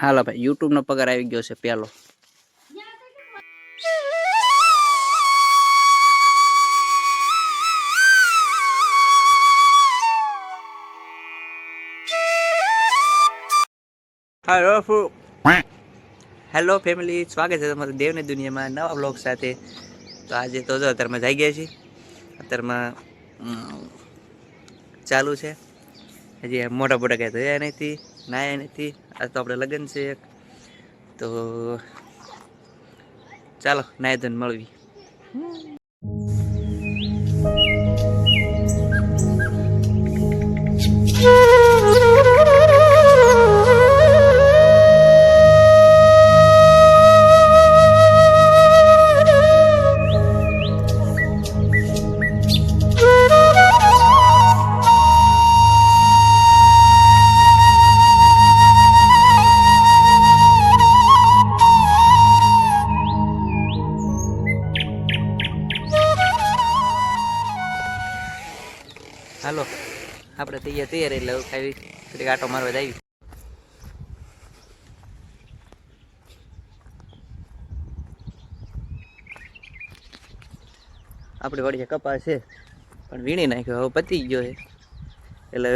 હાલો ભાઈ, યુટ્યુબ નો પગાર આવી ગયો છે પેલો. હેલો ફેમિલી, સ્વાગત છે તમારું દેવની દુનિયામાં નવા બ્લોગ સાથે. તો આજે તો જો અત્યારમાં જઈ ગયા છીએ. અત્યારમાં ચાલુ છે. હજી મોટા મોટા ક્યાં ધોયા નથી, નાયા નથી. આજ તો આપણે લગ્ન છે. તો ચાલો નાય ધોઈને મળવી. હાલો આપણે તૈયાર એટલે ખાવી થોડીક આટો મારવા જ આવી. આપણે વળી કપાસ છે પણ વીણી નાખ્યો, હવે પતી ગયો છે. એટલે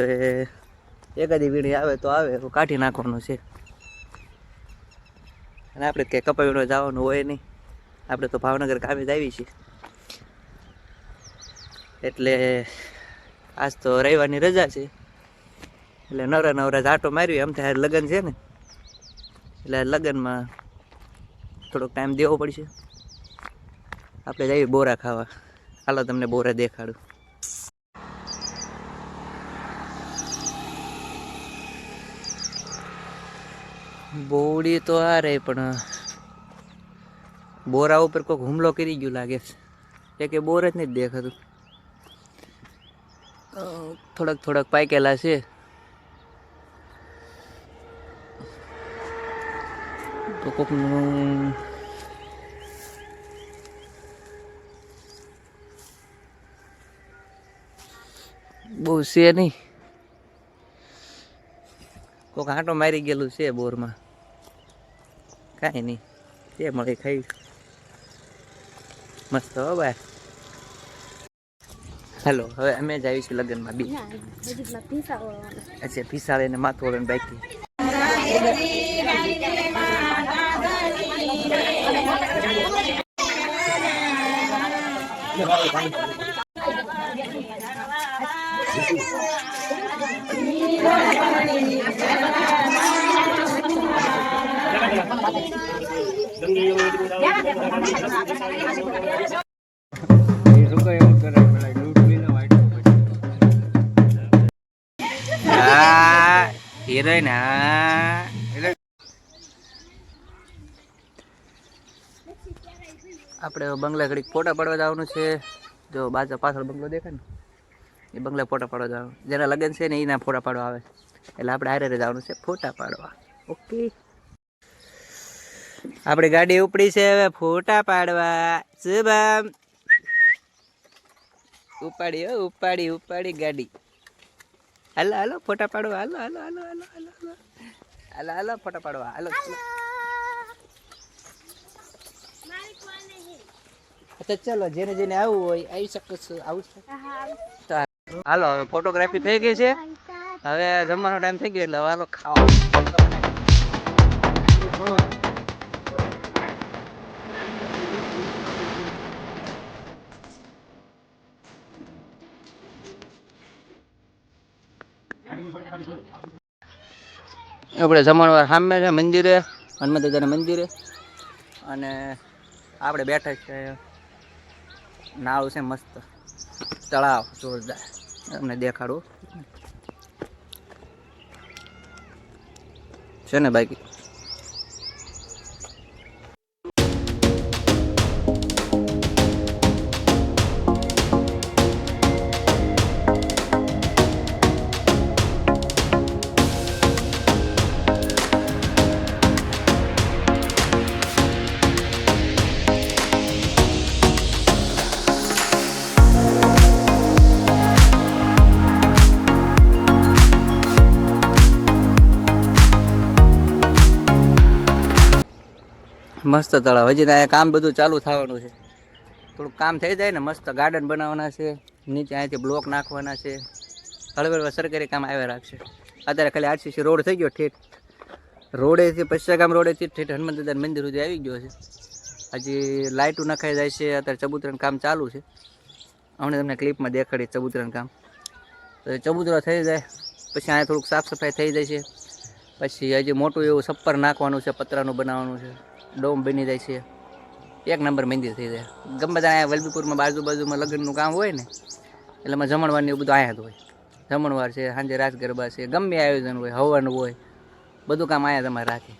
એકાદી વીણી આવે તો આવે, કાઢી નાખવાનું છે. અને આપણે કંઈ કપા વીણવા જવાનું હોય નહીં. આપણે તો ભાવનગર કામે જ આવી છીએ. એટલે આજ તો રવિવારની રજા છે. એટલે નવરા નવરા આટો માર્યો. એમ થાય લગ્ન છે ને, એટલે લગ્નમાં થોડોક ટાઈમ દેવો પડશે. આપણે જઈએ બોરા ખાવા. હાલો તમને બોરા દેખાડું. બોડી તો આ રહી, પણ બોરા ઉપર કોઈક હુમલો કરી ગયું લાગે છે. કે બોર જ નથી દેખાતું. થોડાક પાકેલા છે. તો કોકનું બહુ છે નહીં. કોક આંટો મારી ગયેલું છે બોરમાં. કાંઈ નહીં, જે મળે ખાઈ. મસ્ત હો ભાઈ. હેલો, હવે અમે જ આવીશું લગ્નમાં બી. અચ્છા, પીસાળે ને માથું વળે બાકી. હિરોઈન આપણે બંગલા ઘડીક ફોટા પાડવા જવાનું છે. જો બાજુ પાછળ બંગલો દેખાય ને, એ બંગલા ફોટા પાડવા જવાનું. જેના લગ્ન છે ને એના ફોટા પાડવા આવે. એટલે આપણે હારે જવાનું છે ફોટા પાડવા. ઓકે, આપણી ગાડી ઉપડી છે હવે ફોટા પાડવા. શુભમ ઉપાડી ગાડી. હાલો હાલો ફોટા પાડવા. હાલો હાલો હાલો હાલો હાલો હાલો હાલો હાલો ફોટા પાડવા. હાલો અચ્છા ચલો, જેને જેને આવવું હોય આવી શકો છો. આવું છે. હાલો હવે ફોટોગ્રાફી થઈ ગઈ છે. હવે જમવાનો ટાઈમ થઈ ગયો એટલે હાલો ખાવા. આપણે જમણવાર સામે છે મંદિરે, હનુમાન દાદાના મંદિરે. અને આપણે બેઠા છે, નાવ છે મસ્ત, તળાવ જોરદાર. તમને દેખાડું છે ને બાકી. મસ્ત તળાવ. હજી તો અહીંયા કામ બધું ચાલુ થવાનું છે. થોડુંક કામ થઈ જાય ને મસ્ત ગાર્ડન બનાવવાના છે. નીચે અહીંથી બ્લોક નાખવાના છે. હળવે સરકારી કામ આવ્યા રાખશે. અત્યારે ખાલી આરસીસી રોડ થઈ ગયો ઠેઠ રોડેથી પશ્ચિમગામ રોડેથી ઠેઠ હનુમાન દાદા મંદિર સુધી આવી ગયો છે. હજી લાઇટો નખાઈ જાય છે. અત્યારે ચબૂતરાનું કામ ચાલુ છે. હમણાં તમને ક્લિપમાં દેખાડી ચબૂતરાનું કામ. તો ચબૂતરો થઈ જાય પછી અહીંયા થોડુંક સાફ સફાઈ થઈ જાય છે. પછી હજી મોટું એવું છપ્પર નાખવાનું છે, પતરાનું બનાવવાનું છે, ડોમ બની જાય છે. એક નંબર મંદિર થઈ જાય. ગમે ત્યાં અહીંયા વલભીપુરમાં બાજુમાં લગ્નનું કામ હોય ને એટલે એમાં જમણવારનું એવું બધું અહીંયા જ હોય. જમણવાર છે, સાંજે રાસ ગરબા છે, ગમે આયોજન હોય, હવન હોય, બધું કામ અહીંયા તમારે રાખે.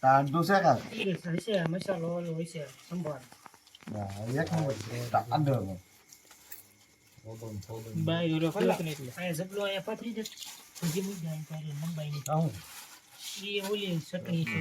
તાંડુ છે કા હશે મસાલો ઓલો હશે સંભાર એક નંબર તાંડુ બાય ઓલો ફલક ને એટલે આ જબલો આયા પથરી દે હજી મુદ્દા આઈ તારે લંબાઈ ની એ ઓલી ચટણી છે